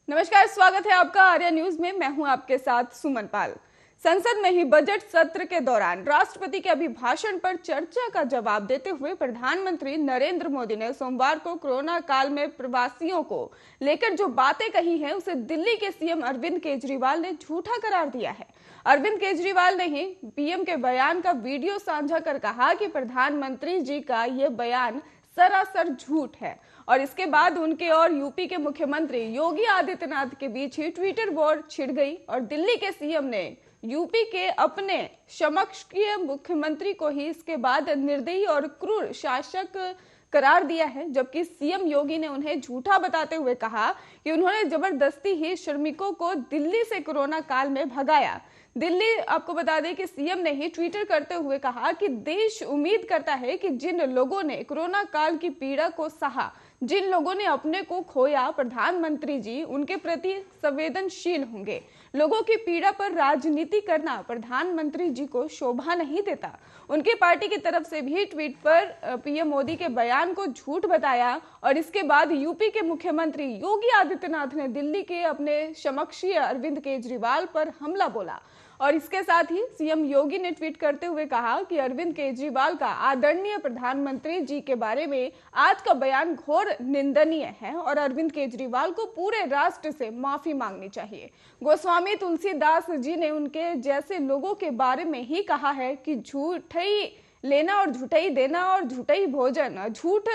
नमस्कार, स्वागत है आपका आर्या न्यूज में। मैं हूं आपके साथ सुमन पाल। संसद में ही बजट सत्र के दौरान राष्ट्रपति के अभिभाषण पर चर्चा का जवाब देते हुए प्रधानमंत्री नरेंद्र मोदी ने सोमवार को कोरोना काल में प्रवासियों को लेकर जो बातें कही हैं उसे दिल्ली के सीएम अरविंद केजरीवाल ने झूठा करार दिया है। अरविंद केजरीवाल ने ही पीएम के बयान का वीडियो साझा कर कहा कि प्रधानमंत्री जी का यह बयान सरासर झूठ है और इसके बाद उनके और यूपी के मुख्यमंत्री योगी आदित्यनाथ के बीच ही ट्विटर वॉर छिड़ गई और दिल्ली के सीएम ने यूपी के अपने समकक्षीय मुख्यमंत्री को ही इसके बाद निर्दयी और क्रूर शासक करार दिया है, जबकि सीएम योगी ने उन्हें झूठा बताते हुए कहा कि उन्होंने जबरदस्ती ही श्रमिकों को दिल्ली से कोरोना काल में भगाया। दिल्ली आपको बता दें कि सीएम ने ही ट्वीटर करते हुए कहा कि देश उम्मीद करता है कि जिन लोगों ने कोरोना काल की पीड़ा को सहा, जिन लोगों ने अपने को खोया, प्रधानमंत्री जी उनके प्रति संवेदनशील होंगे। लोगों की पीड़ा पर राजनीति करना प्रधानमंत्री जी को शोभा नहीं देता। उनकी पार्टी की तरफ से भी ट्वीट पर पीएम मोदी के बयान को झूठ बताया और इसके बाद यूपी के मुख्यमंत्री योगी आदित्यनाथ ने दिल्ली के अपने समकक्षीय अरविंद केजरीवाल पर हमला बोला। और इसके साथ ही सीएम योगी ने ट्वीट करते हुए कहा कि अरविंद केजरीवाल का आदरणीय प्रधानमंत्री जी के बारे में आज का बयान घोर निंदनीय है और अरविंद केजरीवाल को पूरे राष्ट्र से माफी मांगनी चाहिए। गोस्वामी तुलसीदास जी ने उनके जैसे लोगों के बारे में ही कहा है कि झूठई लेना और झूठई देना और झूठई भोजन झूठ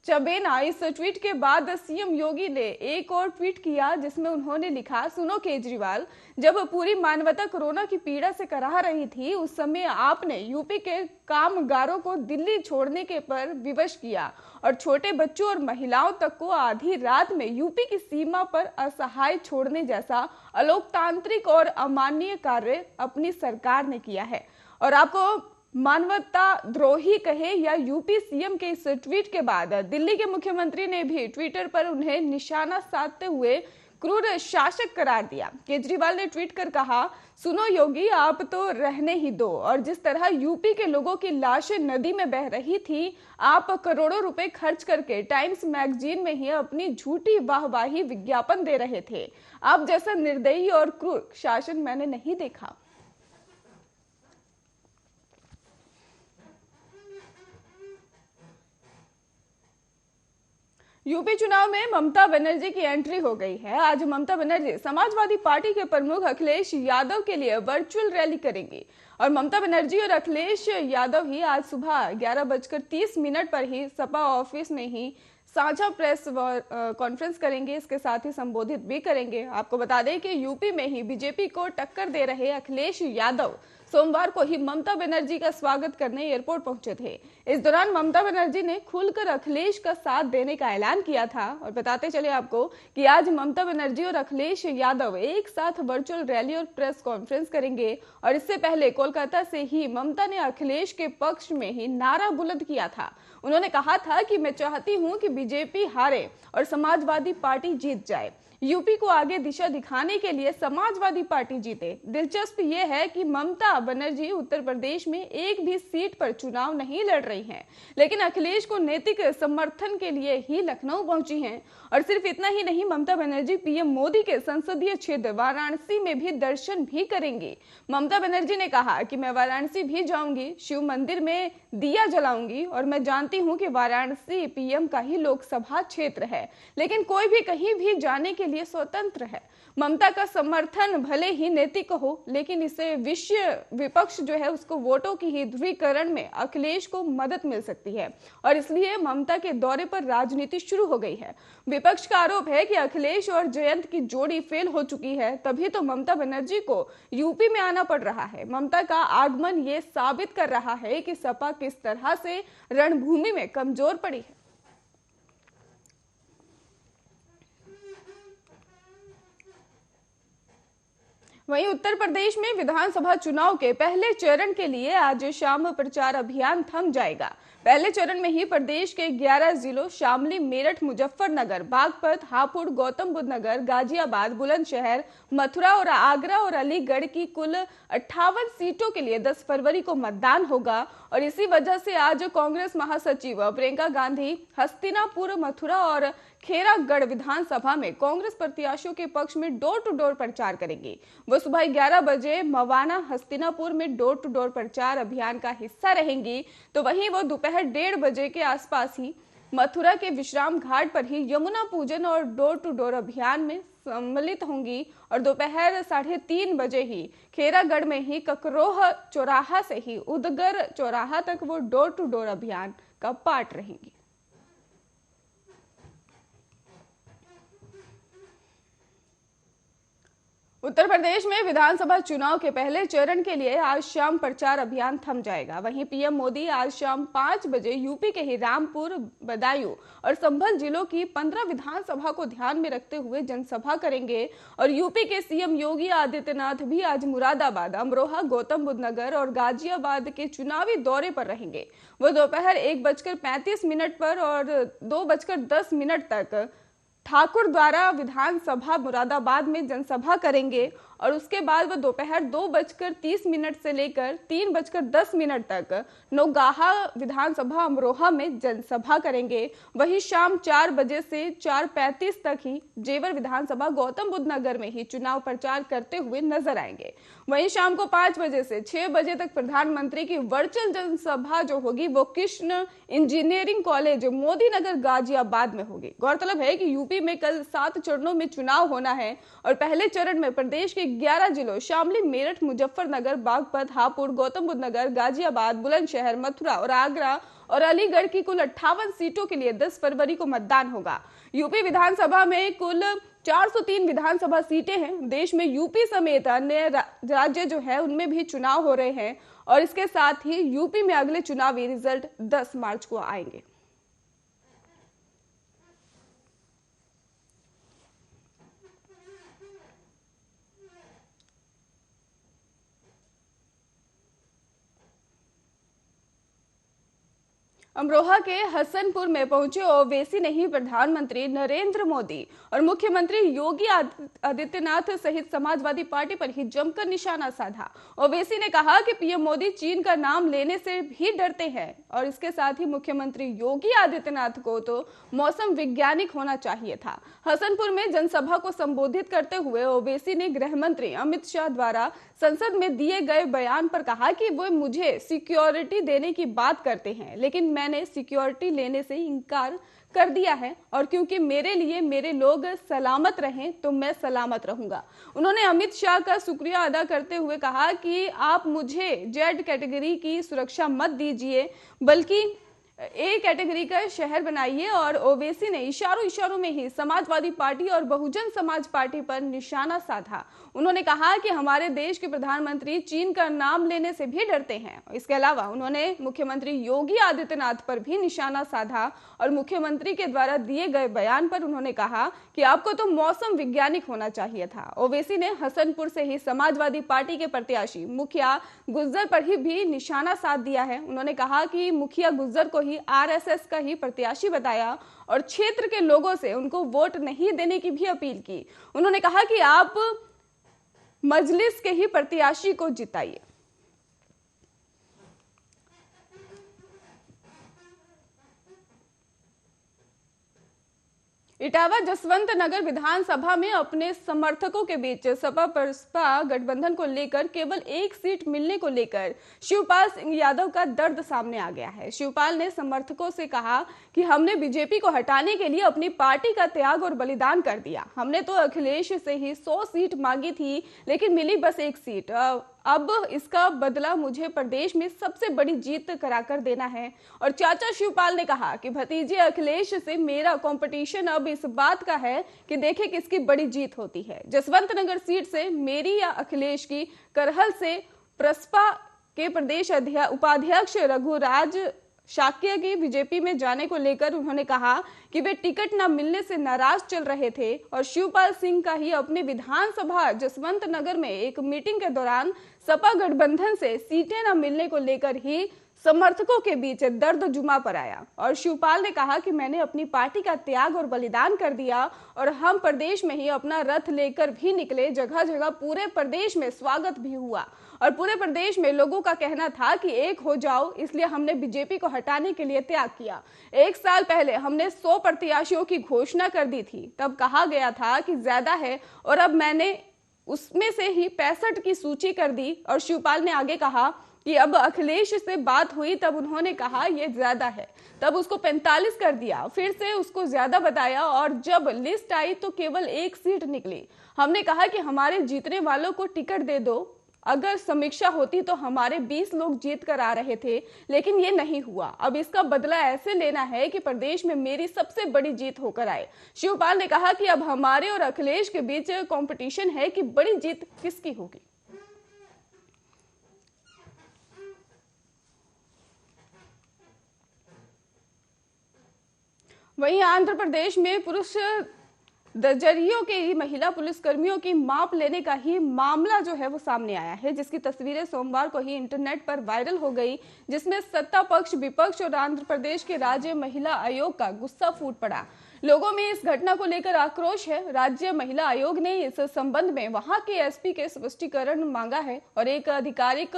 चबेना। इस ट्वीट के बाद सीएम योगी ने एक और ट्वीट किया जिसमें उन्होंने लिखा, सुनो केजरीवाल, जब पूरी मानवता कोरोना की पीड़ा से कराह रही थी उस समय आपने यूपी के कामगारों को दिल्ली छोड़ने के पर विवश किया और छोटे बच्चों और महिलाओं तक को आधी रात में यूपी की सीमा पर असहाय छोड़ने जैसा अलोकतांत्रिक और अमानवीय कार्य अपनी सरकार ने किया है। और आपको मानवता द्रोही कहे या यूपी सीएम के इस ट्वीट के बाद दिल्ली के मुख्यमंत्री ने भी ट्विटर पर उन्हें निशाना साधते हुए क्रूर शासक करार दिया। केजरीवाल ने ट्वीट कर कहा, सुनो योगी, आप तो रहने ही दो। और जिस तरह यूपी के लोगों की लाशें नदी में बह रही थी, आप करोड़ों रुपए खर्च करके टाइम्स मैगजीन में ही अपनी झूठी वाहवाही विज्ञापन दे रहे थे। आप जैसा निर्दयी और क्रूर शासन मैंने नहीं देखा। यूपी चुनाव में ममता बनर्जी की एंट्री हो गई है। आज ममता बनर्जी समाजवादी पार्टी के प्रमुख अखिलेश यादव के लिए वर्चुअल रैली करेंगी और ममता बनर्जी और अखिलेश यादव ही आज सुबह 11:30 पर ही सपा ऑफिस में ही साझा प्रेस कॉन्फ्रेंस करेंगे। इसके साथ ही संबोधित भी करेंगे। आपको बता दें कि यूपी में ही बीजेपी को टक्कर दे रहे अखिलेश यादव सोमवार को ही ममता बनर्जी का स्वागत करने एयरपोर्ट पहुंचे थे। इस दौरान ममता बनर्जी ने खुलकर अखिलेश का साथ देने का ऐलान किया था। और बताते चले आपको कि आज ममता बनर्जी और अखिलेश यादव एक साथ वर्चुअल रैली और प्रेस कॉन्फ्रेंस करेंगे। और इससे पहले कोलकाता से ही ममता ने अखिलेश के पक्ष में ही नारा बुलंद किया था। उन्होंने कहा था कि मैं चाहती हूं कि बीजेपी हारे और समाजवादी पार्टी जीत जाए। यूपी को आगे दिशा दिखाने के लिए समाजवादी पार्टी जीते। दिलचस्प ये है कि ममता बनर्जी उत्तर प्रदेश में एक भी सीट पर चुनाव नहीं लड़ रही हैं, लेकिन अखिलेश को नैतिक समर्थन के लिए ही लखनऊ पहुंची हैं। और सिर्फ इतना ही नहीं, ममता बनर्जी पीएम मोदी के संसदीय क्षेत्र वाराणसी में भी दर्शन भी करेंगी। ममता बनर्जी ने कहा कि मैं वाराणसी भी जाऊंगी, शिव मंदिर में दिया जलाऊंगी और मैं जानती हूं कि वाराणसी पीएम का ही लोकसभा क्षेत्र है, लेकिन कोई भी कहीं भी जाने के लिए स्वतंत्र है। ममता का समर्थन भले ही नैतिक हो, लेकिन इसे विपक्ष जो है उसको वोटों की ही ध्रुवीकरण में अखिलेश को मदद मिल सकती है और इसलिए ममता के दौरे पर राजनीति शुरू हो गई है। विपक्ष का आरोप है कि अखिलेश और जयंत की जोड़ी फेल हो चुकी है, तभी तो ममता बनर्जी को यूपी में आना पड़ रहा है। ममता का आगमन ये साबित कर रहा है कि सपा किस तरह से रणभूमि में कमजोर पड़ी है। वहीं उत्तर प्रदेश में विधानसभा चुनाव के पहले चरण के लिए आज शाम प्रचार अभियान थम जाएगा। पहले चरण में ही प्रदेश के 11 जिलों शामली, मेरठ, मुजफ्फरनगर, बागपत, हापुड़, गौतम बुद्ध नगर, गाजियाबाद, बुलंदशहर, मथुरा और आगरा और अलीगढ़ की कुल 58 सीटों के लिए 10 फरवरी को मतदान होगा। और इसी वजह से आज कांग्रेस महासचिव प्रियंका गांधी हस्तिनापुर, मथुरा और खेरागढ़ विधानसभा में कांग्रेस प्रत्याशियों के पक्ष में डोर टू डोर प्रचार करेंगी। वो सुबह 11 बजे मवाना हस्तिनापुर में डोर टू डोर प्रचार अभियान का हिस्सा रहेंगी, तो वहीं वो दोपहर 1:30 बजे के आसपास ही मथुरा के विश्राम घाट पर ही यमुना पूजन और डोर टू डोर अभियान में सम्मिलित होंगी और दोपहर 3:30 बजे ही खेरागढ़ में ही ककरोह चौराहा से ही उदगर चौराहा तक वो डोर टू डोर अभियान का पार्ट रहेंगी। उत्तर प्रदेश में विधानसभा चुनाव के पहले चरण के लिए आज शाम प्रचार अभियान थम जाएगा। वहीं पीएम मोदी आज शाम 5 बजे यूपी के ही रामपुर, बदायूं और संभल जिलों की 15 विधानसभा को ध्यान में रखते हुए जनसभा करेंगे और यूपी के सीएम योगी आदित्यनाथ भी आज मुरादाबाद, अमरोहा, गौतम बुद्ध नगर और गाजियाबाद के चुनावी दौरे पर रहेंगे। वो दोपहर 1:35 पर और 2:10 तक ठाकुर द्वारा विधानसभा मुरादाबाद में जनसभा करेंगे और उसके बाद वह दोपहर 2:30 से लेकर 3:10 तक नौगाहा विधानसभा अमरोहा में जनसभा करेंगे। वहीं शाम 4 बजे से 4:35 तक ही जेवर विधानसभा गौतम बुद्ध नगर में ही चुनाव प्रचार करते हुए नजर आएंगे। वहीं शाम को 5 बजे से 6 बजे तक प्रधानमंत्री की वर्चुअल जनसभा जो होगी वो कृष्ण इंजीनियरिंग कॉलेज, मोदी नगर, गाजियाबाद में होगी। गौरतलब है कि यूपी में कल 7 चरणों में चुनाव होना है और पहले चरण में प्रदेश के 11 जिलों शामली, मेरठ, मुजफ्फरनगर, बागपत, हापुड़, गौतम बुद्ध नगर, गाजियाबाद, बुलंदशहर, मथुरा और आगरा और अलीगढ़ की कुल 58 सीटों के लिए 10 फरवरी को मतदान होगा। यूपी विधानसभा में कुल 403 विधानसभा सीटें हैं। देश में यूपी समेत अन्य राज्य जो है उनमें भी चुनाव हो रहे हैं और इसके साथ ही यूपी में अगले चुनावी रिजल्ट 10 मार्च को आएंगे। अमरोहा के हसनपुर में पहुंचे ओवैसी ने ही प्रधानमंत्री नरेंद्र मोदी और मुख्यमंत्री योगी आदित्यनाथ सहित समाजवादी पार्टी पर ही जमकर निशाना साधा। ओवैसी ने कहा कि पीएम मोदी चीन का नाम लेने से भी डरते हैं और इसके साथ ही मुख्यमंत्री योगी आदित्यनाथ को तो मौसम वैज्ञानिक होना चाहिए था। हसनपुर में जनसभा को संबोधित करते हुए ओवैसी ने गृह मंत्री अमित शाह द्वारा संसद में दिए गए बयान पर कहा कि वो मुझे सिक्योरिटी देने की बात करते हैं, लेकिन मैंने सिक्योरिटी लेने से इनकार कर दिया है और क्योंकि मेरे लिए मेरे लोग सलामत रहें तो मैं सलामत रहूंगा। उन्होंने अमित शाह का शुक्रिया अदा करते हुए कहा कि आप मुझे जेड कैटेगरी की सुरक्षा मत दीजिए बल्कि ए कैटेगरी का शहर बनाइए। और ओवैसी ने इशारों में ही समाजवादी पार्टी और बहुजन समाज पार्टी पर निशाना साधा। उन्होंने कहा कि हमारे देश के प्रधानमंत्री चीन का नाम लेने से भी डरते हैं। इसके अलावा उन्होंने मुख्यमंत्री योगी आदित्यनाथ पर भी निशाना साधा और मुख्यमंत्री के द्वारा दिए गए बयान पर उन्होंने कहा कि आपको तो मौसम वैज्ञानिक होना चाहिए था। ओवैसी ने हसनपुर से ही समाजवादी पार्टी के प्रत्याशी मुखिया गुज्जर पर ही भी निशाना साध दिया है। उन्होंने कहा कि मुखिया गुज्जर को ही आरएसएस का ही प्रत्याशी बताया और क्षेत्र के लोगों से उनको वोट नहीं देने की भी अपील की। उन्होंने कहा कि आप मजलिस के ही प्रत्याशी को जिताइए। इटावा जसवंत नगर विधानसभा में अपने समर्थकों के बीच सपा बसपा गठबंधन को लेकर केवल एक सीट मिलने को लेकर शिवपाल सिंह यादव का दर्द सामने आ गया है। शिवपाल ने समर्थकों से कहा कि हमने बीजेपी को हटाने के लिए अपनी पार्टी का त्याग और बलिदान कर दिया। हमने तो अखिलेश से ही 100 सीट मांगी थी लेकिन मिली बस 1 सीट। अब इसका बदला मुझे प्रदेश में सबसे बड़ी जीत कराकर देना है। और चाचा शिवपाल ने कहा कि भतीजे अखिलेश से मेरा कंपटीशन अब इस बात का है कि देखें किसकी बड़ी जीत होती है। जसवंत नगर सीट से मेरी या अखिलेश की, करहल से प्रसपा के प्रदेश उपाध्यक्ष रघुराज शाक्य की बीजेपी में जाने को लेकर उन्होंने कहा कि वे टिकट न मिलने से नाराज चल रहे थे और शिवपाल सिंह का ही अपने विधानसभा जसवंत नगर में एक मीटिंग के दौरान सपा गठबंधन से सीटें न मिलने को लेकर ही समर्थकों के बीच दर्द जुमा पर आया और शिवपाल ने कहा कि मैंने अपनी पार्टी का त्याग और बलिदान कर दिया और हम प्रदेश में ही अपना रथ लेकर भी निकले। जगह जगह पूरे प्रदेश में स्वागत भी हुआ और पूरे प्रदेश में लोगों का कहना था कि एक हो जाओ, इसलिए हमने बीजेपी को हटाने के लिए त्याग किया। 1 साल पहले हमने 100 प्रत्याशियों की घोषणा कर दी थी। तब कहा गया था कि ज्यादा है और अब मैंने उसमें से ही 65 की सूची कर दी। और शिवपाल ने आगे कहा कि अब अखिलेश से बात हुई, तब उन्होंने कहा ये ज्यादा है, तब उसको 45 कर दिया, फिर से उसको ज्यादा बताया और जब लिस्ट आई तो केवल 1 सीट निकली। हमने कहा कि हमारे जीतने वालों को टिकट दे दो। अगर समीक्षा होती तो हमारे 20 लोग जीत कर आ रहे थे, लेकिन ये नहीं हुआ। अब इसका बदला ऐसे लेना है कि प्रदेश में मेरी सबसे बड़ी जीत होकर आए। शिवपाल ने कहा कि अब हमारे और अखिलेश के बीच कंपटीशन है कि बड़ी जीत किसकी होगी। वहीं आंध्र प्रदेश में पुरुष दर्जनियों के महिला पुलिसकर्मियों की माप लेने का ही मामला जो है वो सामने आया है, जिसकी तस्वीरें सोमवार को ही इंटरनेट पर वायरल हो गई, जिसमें सत्ता पक्ष, विपक्ष और आंध्र प्रदेश के राज्य महिला आयोग का गुस्सा फूट पड़ा। लोगों में इस घटना को लेकर आक्रोश है। राज्य महिला आयोग ने इस संबंध में वहां के एसपी के स्पष्टीकरण मांगा है और एक आधिकारिक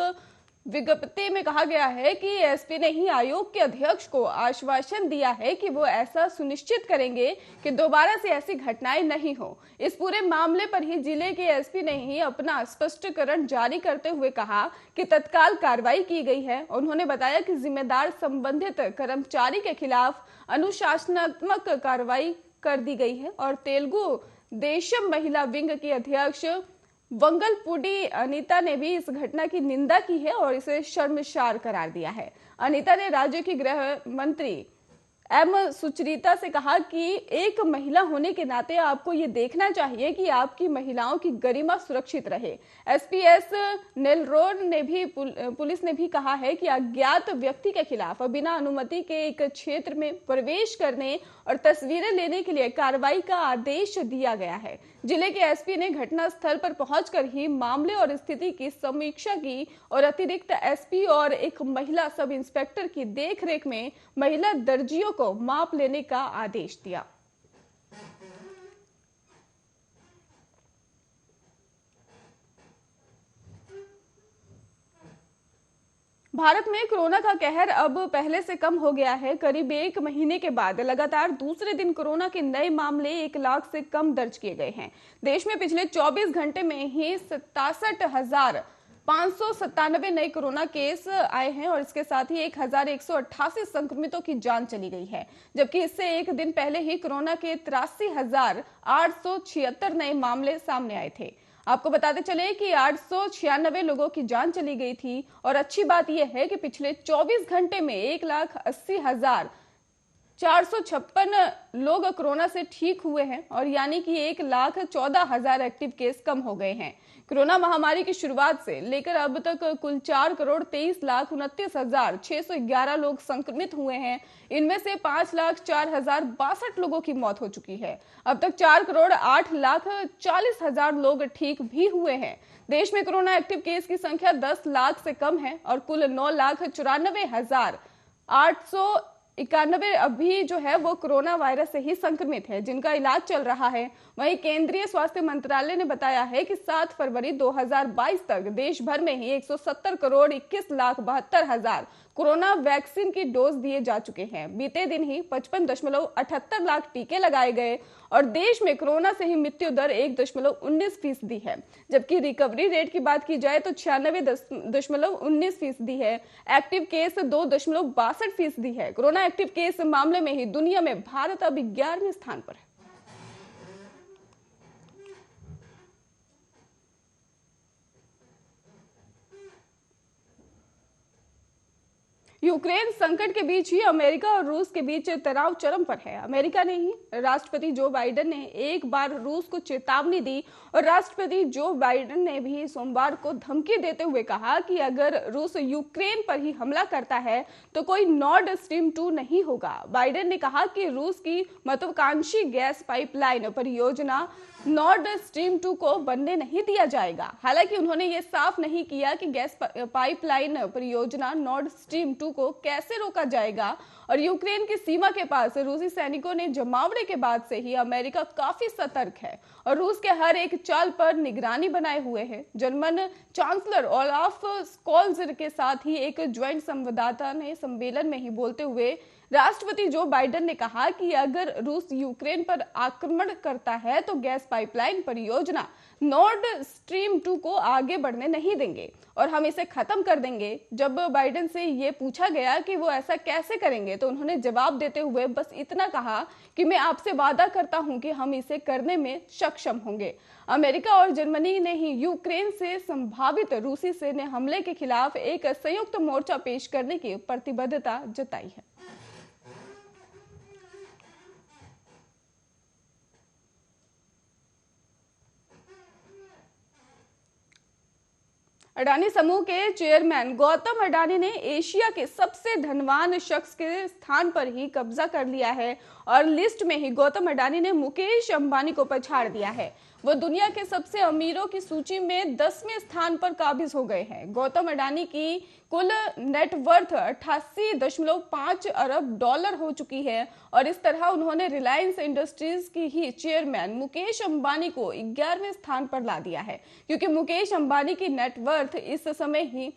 विज्ञप्ति में कहा गया है कि एसपी ने ही आयोग के अध्यक्ष को आश्वासन दिया है कि वो ऐसा सुनिश्चित करेंगे कि दोबारा से ऐसी घटनाएं नहीं हो। इस पूरे मामले पर ही जिले के एसपी ने ही अपना स्पष्टीकरण जारी करते हुए कहा कि तत्काल कार्रवाई की गई है। उन्होंने बताया कि जिम्मेदार संबंधित कर्मचारी के खिलाफ अनुशासनात्मक कार्रवाई कर दी गई है और तेलुगु देशम महिला विंग की अध्यक्ष वंगलपूडी अनीता ने भी इस घटना की निंदा की है और इसे शर्मसार करार दिया है। अनीता ने राज्य की गृह मंत्री एम सुचरिता से कहा कि एक महिला होने के नाते आपको ये देखना चाहिए कि आपकी महिलाओं की गरिमा सुरक्षित रहे। एसपीएस नेल्लोर ने भी पुलिस ने भी कहा है कि अज्ञात व्यक्ति के खिलाफ बिना अनुमति के एक क्षेत्र में प्रवेश करने और तस्वीरें लेने के लिए कार्रवाई का आदेश दिया गया है। जिले के एसपी ने घटनास्थल पर पहुंचकर ही मामले और स्थिति की समीक्षा की और अतिरिक्त एसपी और एक महिला सब इंस्पेक्टर की देखरेख में महिला दर्जियों को माप लेने का आदेश दिया। भारत में कोरोना का कहर अब पहले से कम हो गया है। करीब 1 महीने के बाद लगातार दूसरे दिन कोरोना के नए मामले 1 लाख से कम दर्ज किए गए हैं। देश में पिछले 24 घंटे में ही 67,597 नए कोरोना केस आए हैं और इसके साथ ही 1,188 संक्रमितों की जान चली गई है, जबकि इससे एक दिन पहले ही कोरोना के 83,876 नए मामले सामने आए थे। आपको बताते चले कि 896 लोगों की जान चली गई थी और अच्छी बात यह है कि पिछले 24 घंटे में 1,80,456 लोग कोरोना से ठीक हुए हैं और यानी कि 1,14,000 एक्टिव केस कम हो गए हैं। कोरोना महामारी की शुरुआत से लेकर अब तक कुल 4,23,29,611 लोग संक्रमित हुए हैं। इनमें से 5,04,062 लोगों की मौत हो चुकी है। अब तक 4,08,40,000 लोग ठीक भी हुए हैं। देश में कोरोना एक्टिव केस की संख्या 10 लाख से कम है और कुल 9,94,891 अभी जो है वो कोरोना वायरस से ही संक्रमित है, जिनका इलाज चल रहा है। वहीं केंद्रीय स्वास्थ्य मंत्रालय ने बताया है कि 7 फरवरी 2022 तक देश भर में ही 170,21,72,000 कोरोना वैक्सीन की डोज दिए जा चुके हैं। बीते दिन ही 55.78 लाख टीके लगाए गए और देश में कोरोना से ही मृत्यु दर 1.19% है, जबकि रिकवरी रेट की बात की जाए तो 96.19% है। एक्टिव केस 2.62% है। कोरोना एक्टिव केस मामले में ही दुनिया में भारत अब 11वें स्थान पर है। यूक्रेन संकट के बीच ही अमेरिका और रूस के बीच तनाव चरम पर है। अमेरिका ने ही राष्ट्रपति जो बाइडेन ने एक बार रूस को चेतावनी दी और राष्ट्रपति जो बाइडेन ने भी सोमवार को धमकी देते हुए कहा कि अगर रूस यूक्रेन पर ही हमला करता है तो कोई नॉर्ड स्ट्रीम 2 नहीं होगा। बाइडेन ने कहा कि रूस की महत्वाकांक्षी गैस पाइपलाइन परियोजना नॉर्ड स्ट्रीम 2 को बनने नहीं दिया जाएगा। हालांकि उन्होंने ये साफ नहीं किया कि गैस पाइपलाइन परियोजना नॉर्ड स्ट्रीम 2 को कैसे रोका जाएगा। और यूक्रेन की सीमा के पास रूसी सैनिकों ने जमावड़े के बाद से ही अमेरिका काफी सतर्क है और रूस के हर एक चाल पर निगरानी बनाए हुए है। जर्मन चांसलर ओलाफ स्कोल्ज के साथ ही एक ज्वाइंट संवाददाता ने सम्मेलन में ही बोलते हुए राष्ट्रपति जो बाइडेन ने कहा कि अगर रूस यूक्रेन पर आक्रमण करता है तो गैस पाइपलाइन परियोजना नॉर्ड स्ट्रीम 2 को आगे बढ़ने नहीं देंगे और हम इसे खत्म कर देंगे। जब बाइडेन से ये पूछा गया कि वो ऐसा कैसे करेंगे तो उन्होंने जवाब देते हुए बस इतना कहा कि मैं आपसे वादा करता हूं कि हम इसे करने में सक्षम होंगे। अमेरिका और जर्मनी ने ही यूक्रेन से संभावित रूसी सैन्य हमले के खिलाफ एक संयुक्त मोर्चा पेश करने की प्रतिबद्धता जताई है। अडानी समूह के चेयरमैन गौतम अडानी ने एशिया के सबसे धनवान शख्स के स्थान पर ही कब्जा कर लिया है और लिस्ट में ही गौतम अडानी ने मुकेश अंबानी को पछाड़ दिया है। वो दुनिया के सबसे अमीरों की सूची में 10वें स्थान पर काबिज हो गए हैं। गौतम अडानी की कुल नेटवर्थ 88.5 अरब डॉलर हो चुकी है और इस तरह उन्होंने रिलायंस इंडस्ट्रीज की ही चेयरमैन मुकेश अंबानी को 11वें स्थान पर ला दिया है, क्योंकि मुकेश अंबानी की नेटवर्थ इस समय ही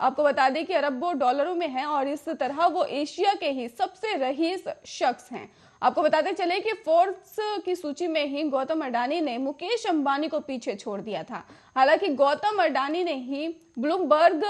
आपको बता दें कि अरबों डॉलरों में है और इस तरह वो एशिया के ही सबसे रईस शख्स हैं। आपको बताते चले कि फोर्ब्स की सूची में ही गौतम अडानी ने मुकेश अंबानी को पीछे छोड़ दिया था। हालांकि गौतम अडानी ने ही ब्लूमबर्ग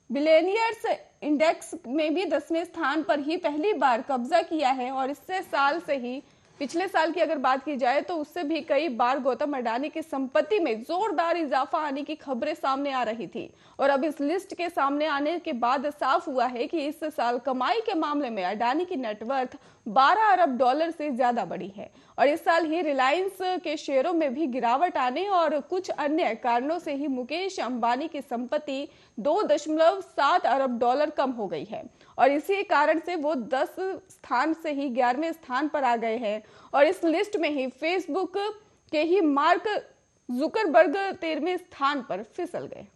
बिलियनियर्स इंडेक्स में भी 10वें स्थान पर ही पहली बार कब्जा किया है और इससे साल से ही पिछले साल की अगर बात की जाए तो उससे भी कई बार गौतम अडानी की संपत्ति में जोरदार इजाफा आने की खबरें सामने आ रही थी और अब इस लिस्ट के सामने आने के बाद साफ हुआ है कि इस साल कमाई के मामले में अडानी की नेटवर्थ 12 अरब डॉलर से ज्यादा बढ़ी है और इस साल ही रिलायंस के शेयरों में भी गिरावट आने और कुछ अन्य कारणों से ही मुकेश अंबानी की संपत्ति 2.7 अरब डॉलर कम हो गई है और इसी कारण से वो 10 स्थान से ही 11वें स्थान पर आ गए हैं और इस लिस्ट में ही फेसबुक के ही मार्क जुकरबर्ग 13वें स्थान पर फिसल गए।